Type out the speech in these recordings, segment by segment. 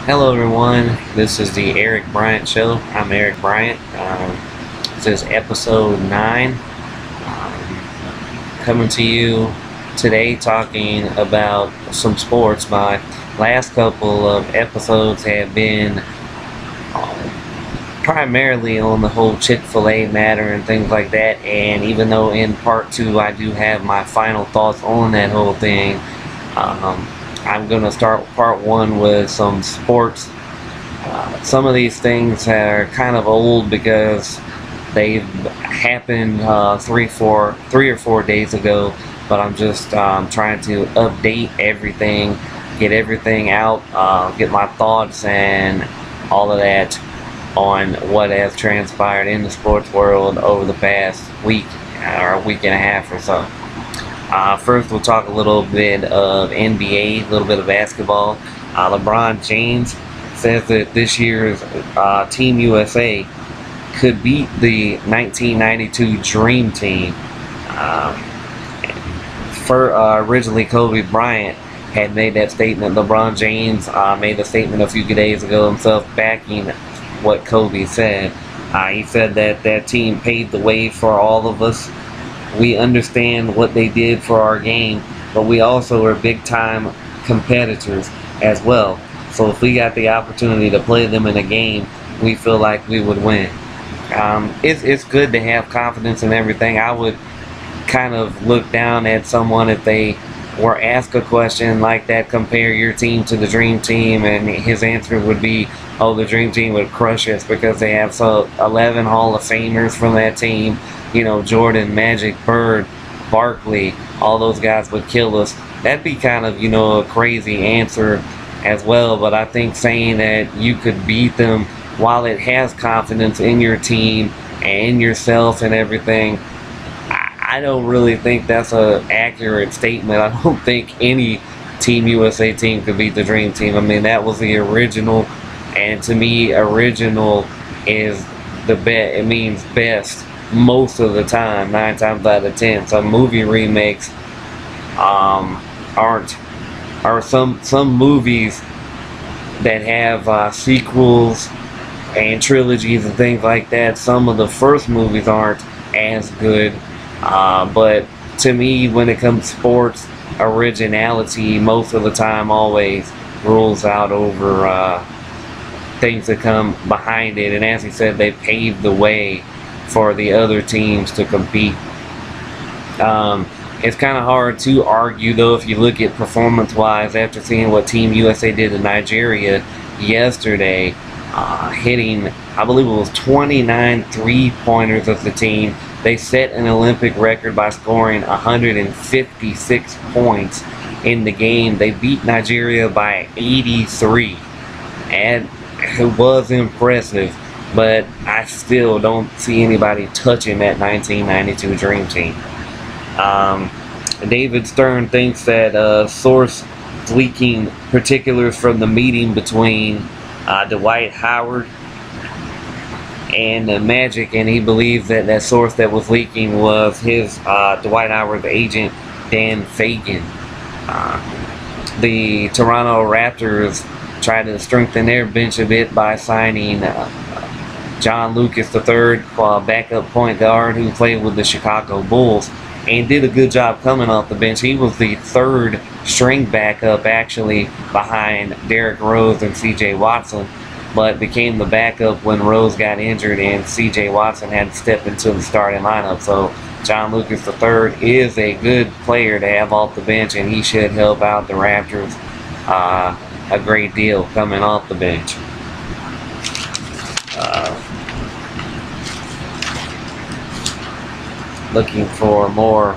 Hello everyone, this is the Erik Bryant Show. I'm Erik Bryant. This is episode 9. Coming to you today talking about some sports. My last couple of episodes have been primarily on the whole Chick-fil-A matter and things like that, and even though in part 2 I do have my final thoughts on that whole thing, I'm going to start part 1 with some sports. Some of these things are kind of old because they happened 3 or 4 days ago, but I'm just trying to update everything, get everything out, get my thoughts and all of that on what has transpired in the sports world over the past week or a week and a half or so. First, we'll talk a little bit of NBA, a little bit of basketball. LeBron James says that this year's Team USA could beat the 1992 Dream Team. Originally, Kobe Bryant had made that statement. LeBron James made a statement a few days ago himself backing what Kobe said. He said that that team paved the way for all of us. We understand what they did for our game, but we also are big time competitors as well. So if we got the opportunity to play them in a game, we feel like we would win. It's good to have confidence in everything. I would kind of look down at someone if they were asked a question like that, compare your team to the Dream Team, and his answer would be, oh, the Dream Team would crush us because they have 11 Hall of Famers from that team. You know, Jordan, Magic, Bird, Barkley, all those guys would kill us. That'd be kind of, a crazy answer as well, but I think saying that you could beat them while it has confidence in your team and in yourself and everything, I don't really think that's an accurate statement. I don't think any Team USA team could beat the Dream Team. I mean, that was the original, and to me, original is the best. It means best most of the time, 9 times out of 10. Some movie remakes are some movies that have sequels and trilogies and things like that. Some of the first movies aren't as good, but to me, when it comes to sports, originality most of the time always rules out over things that come behind it. And as he said, they paved the way for the other teams to compete. It's kind of hard to argue, though, if you look at performance-wise after seeing what Team USA did in Nigeria yesterday, hitting, I believe it was 29 three-pointers as the team. They set an Olympic record by scoring 156 points in the game. They beat Nigeria by 83, and it was impressive, but I still don't see anybody touching that 1992 Dream Team. David Stern thinks that a source leaking particulars from the meeting between Dwight Howard and the Magic, and he believes that that source that was leaking was his Dwight Howard's agent, Dan Fagan. The Toronto Raptors tried to strengthen their bench a bit by signing John Lucas III, backup point guard who played with the Chicago Bulls, and did a good job coming off the bench. He was the third string backup, actually, behind Derrick Rose and C.J. Watson, but became the backup when Rose got injured and C.J. Watson had to step into the starting lineup. So John Lucas III is a good player to have off the bench, and he should help out the Raptors a great deal coming off the bench. Looking for more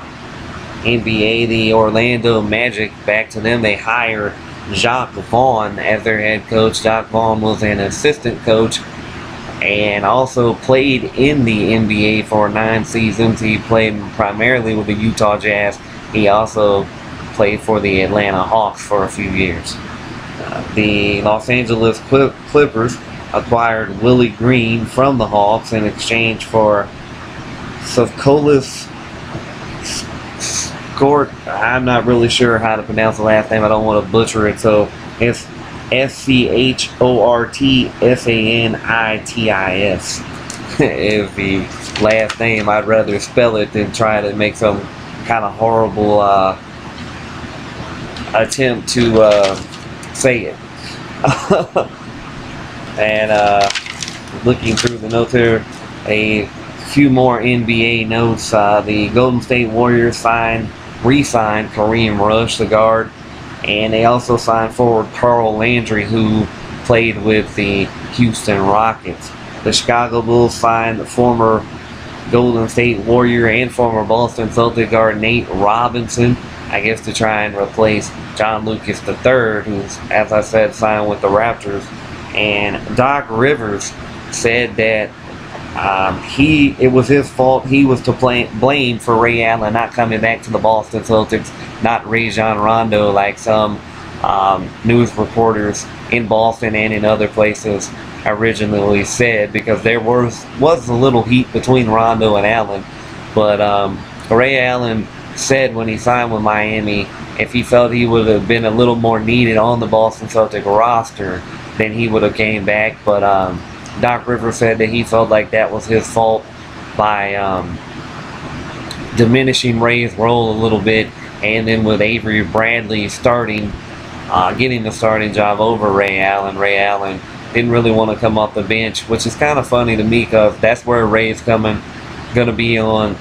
NBA, the Orlando Magic, back to them. They hired Jacques Vaughn as their head coach. Jacques Vaughn was an assistant coach and also played in the NBA for 9 seasons. He played primarily with the Utah Jazz. He also played for the Atlanta Hawks for a few years. The Los Angeles Clippers acquired Willie Green from the Hawks in exchange for Sofkolis Skort. I'm not really sure how to pronounce the last name. I don't want to butcher it, so it's Schortsanits is the last name. I'd rather spell it than try to make some kind of horrible attempt to say it. And looking through the notes here, a few more NBA notes. The Golden State Warriors re-signed Kareem Rush, the guard, and they also signed forward Carl Landry, who played with the Houston Rockets. The Chicago Bulls signed the former Golden State Warrior and former Boston Celtic guard Nate Robinson, I guess to try and replace John Lucas III, who's, as I said, signed with the Raptors. And Doc Rivers said that it was his fault. He was to blame for Ray Allen not coming back to the Boston Celtics, not Rajon Rondo like some news reporters in Boston and in other places originally said, because there was a little heat between Rondo and Allen. But Ray Allen said when he signed with Miami, if he felt he would have been a little more needed on the Boston Celtic roster, then he would have came back. But Doc Rivers said that he felt like that was his fault by diminishing Ray's role a little bit, and then with Avery Bradley starting, getting the starting job over Ray Allen didn't really want to come off the bench, which is kind of funny to me because that's where Ray's going to be on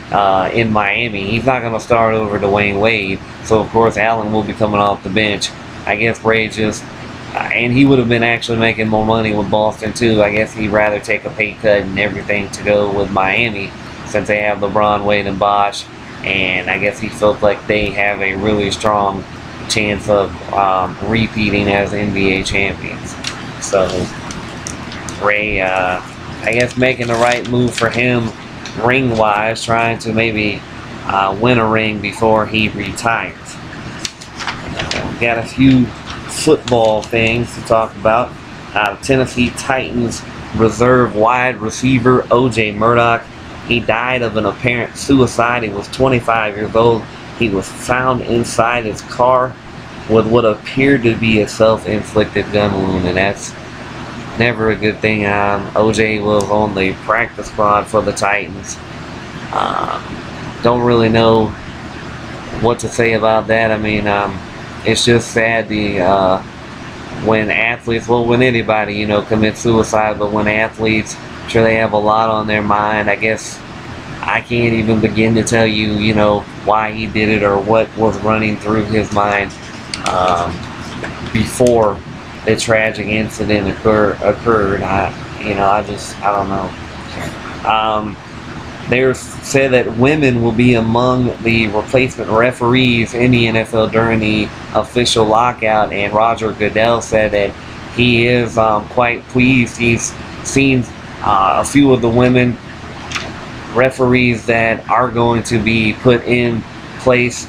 in Miami. He's not going to start over Dwayne Wade, so of course Allen will be coming off the bench. I guess Ray just, and he would have been actually making more money with Boston too. I guess he'd rather take a pay cut and everything to go with Miami since they have LeBron, Wade, and Bosh, and I guess he felt like they have a really strong chance of repeating as NBA champions. So Ray, I guess making the right move for him ring-wise, trying to maybe win a ring before he retires. Got a few football things to talk about. Tennessee Titans reserve wide receiver O.J. Murdoch. He died of an apparent suicide. He was 25 years old. He was found inside his car with what appeared to be a self-inflicted gun wound, and that's never a good thing. O.J. was on the practice squad for the Titans. Don't really know what to say about that. I mean, it's just sad when athletes, well, when anybody, you know, commits suicide, but when athletes, sure, they have a lot on their mind. I guess I can't even begin to tell you, you know, why he did it or what was running through his mind before the tragic incident occurred. I don't know. They said that women will be among the replacement referees in the NFL during the official lockout, and Roger Goodell said that he is quite pleased. He's seen a few of the women referees that are going to be put in place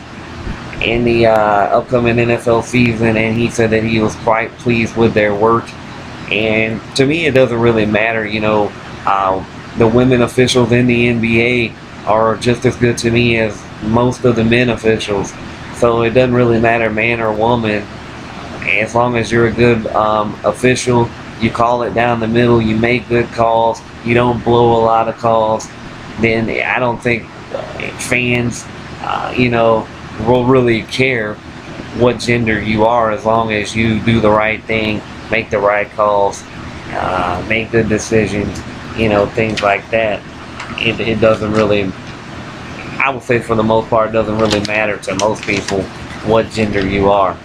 in the upcoming NFL season, and he said that he was quite pleased with their work. And to me, it doesn't really matter, you know. The women officials in the NBA are just as good to me as most of the men officials. So it doesn't really matter, man or woman. As long as you're a good official, you call it down the middle, you make good calls, you don't blow a lot of calls, then I don't think fans, you know, will really care what gender you are, as long as you do the right thing, make the right calls, make good decisions, you know, things like that. It doesn't really, I would say for the most part, it doesn't really matter to most people what gender you are.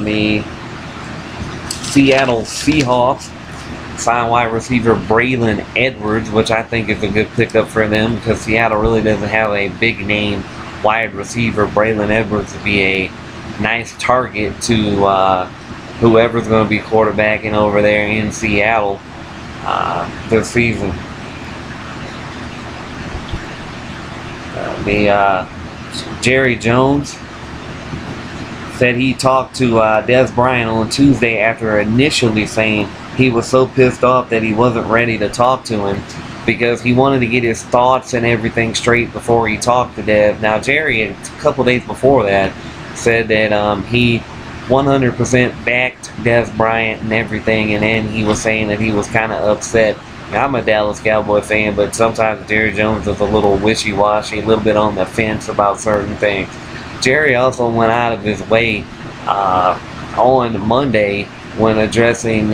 The Seattle Seahawks signed wide receiver Braylon Edwards, which I think is a good pickup for them because Seattle really doesn't have a big name wide receiver. Braylon Edwards would be a nice target to whoever's going to be quarterbacking over there in Seattle this season. Jerry Jones said he talked to Des Bryant on Tuesday after initially saying he was so pissed off that he wasn't ready to talk to him because he wanted to get his thoughts and everything straight before he talked to Des. Now, Jerry, a couple days before that, said that he 100% backed Des Bryant and everything, and then he was saying that he was kind of upset. I'm a Dallas Cowboy fan, but sometimes Jerry Jones is a little wishy-washy, a little bit on the fence about certain things. Jerry also went out of his way on Monday when addressing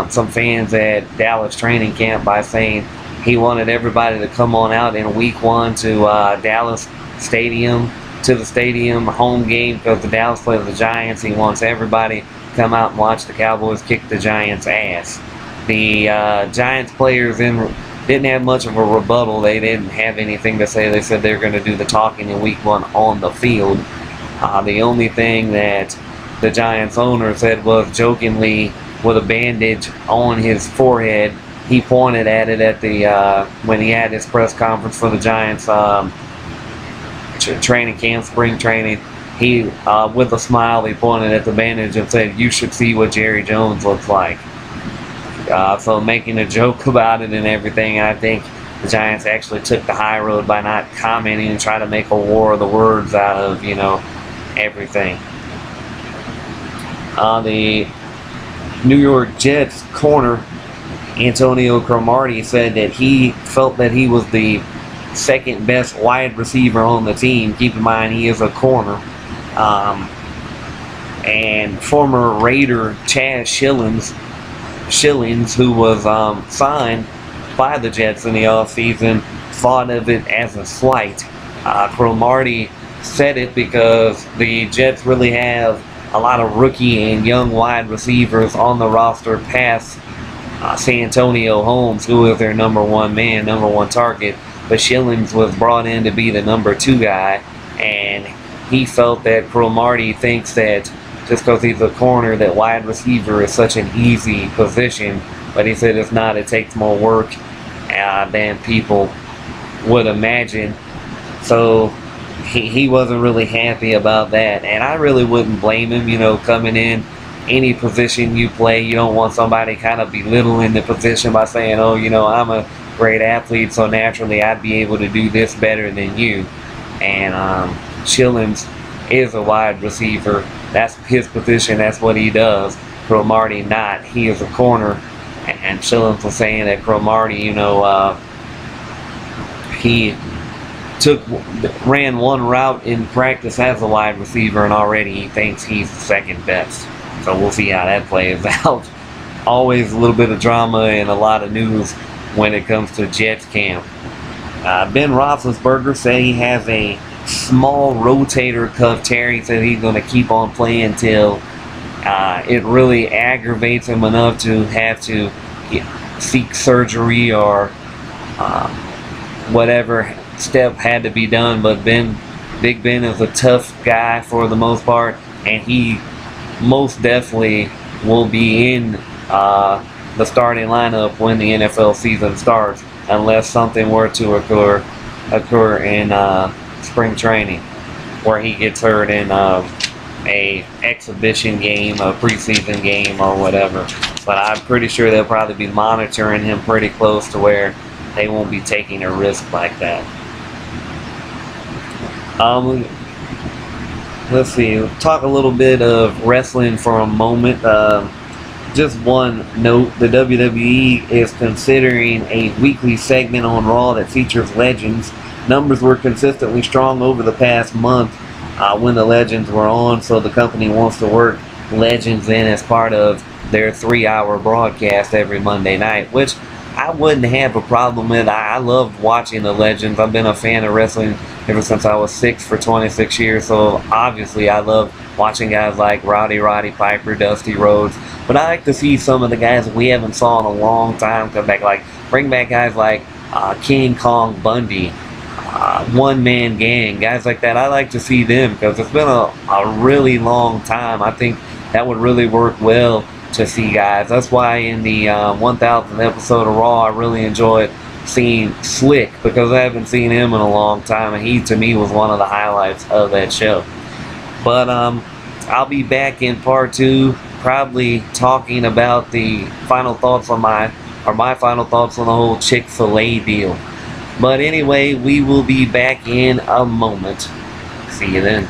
some fans at Dallas training camp by saying he wanted everybody to come on out in week 1 to Dallas Stadium, to the stadium home game, because the Dallas plays the Giants. He wants everybody to come out and watch the Cowboys kick the Giants' ass. The Giants players didn't have much of a rebuttal. They didn't have anything to say. They said they're going to do the talking in week 1 on the field. The only thing that the Giants owner said was, jokingly, with a bandage on his forehead, he pointed at it at the when he had his press conference for the Giants training camp, spring training. He, with a smile, he pointed at the bandage and said, "You should see what Jerry Jones looks like." So making a joke about it and everything, I think the Giants actually took the high road by not commenting and trying to make a war of the words out of, everything. The New York Jets corner, Antonio Cromartie, said that he felt that he was the second best wide receiver on the team. Keep in mind, he is a corner. And former Raider Chaz Schillings, who was signed by the Jets in the offseason, thought of it as a slight. Cromartie said it because the Jets really have a lot of rookie and young wide receivers on the roster past Santonio Holmes, who is their number 1 man, number 1 target. But Schillings was brought in to be the number 2 guy, and he felt that Cromartie thinks that just because he's a corner, that wide receiver is such an easy position. But he said it's not. It takes more work than people would imagine. So he wasn't really happy about that, and I really wouldn't blame him. Coming in, any position you play, you don't want somebody kind of belittling the position by saying, "Oh, I'm a great athlete, so naturally I'd be able to do this better than you." And Schillings is a wide receiver. That's his position. That's what he does. Cromartie not. He is a corner. And Schillings was saying that Cromartie, he ran one route in practice as a wide receiver, and already he thinks he's the second best. So we'll see how that plays out. Always a little bit of drama and a lot of news when it comes to Jets camp. Ben Roethlisberger said he has a small rotator cuff tear. He said he's going to keep on playing till it really aggravates him enough to have to seek surgery or whatever step had to be done. But Big Ben is a tough guy for the most part, and he most definitely will be in the starting lineup when the NFL season starts, unless something were to occur in spring training, where he gets hurt in a exhibition game, a preseason game, or whatever. But I'm pretty sure they'll probably be monitoring him pretty close to where they won't be taking a risk like that. Let's see, we'll talk a little bit of wrestling for a moment. Just one note, the WWE is considering a weekly segment on Raw that features legends. Numbers were consistently strong over the past month when the legends were on, so the company wants to work legends in as part of their 3-hour broadcast every Monday night, which I wouldn't have a problem with. I love watching the legends. I've been a fan of wrestling ever since I was 6 for 26 years, so obviously I love watching guys like Roddy Piper, Dusty Rhodes. But I like to see some of the guys we haven't saw in a long time come back. Like, bring back guys like King Kong Bundy, One Man Gang, guys like that. I like to see them because it's been a really long time. I think that would really work well to see guys. That's why in the 1000th episode of Raw, I really enjoyed seeing Slick, because I haven't seen him in a long time, and he, to me, was one of the highlights of that show. But I'll be back in part 2, probably talking about the final thoughts on my final thoughts on the whole Chick-fil-A deal. But anyway, we will be back in a moment. See you then.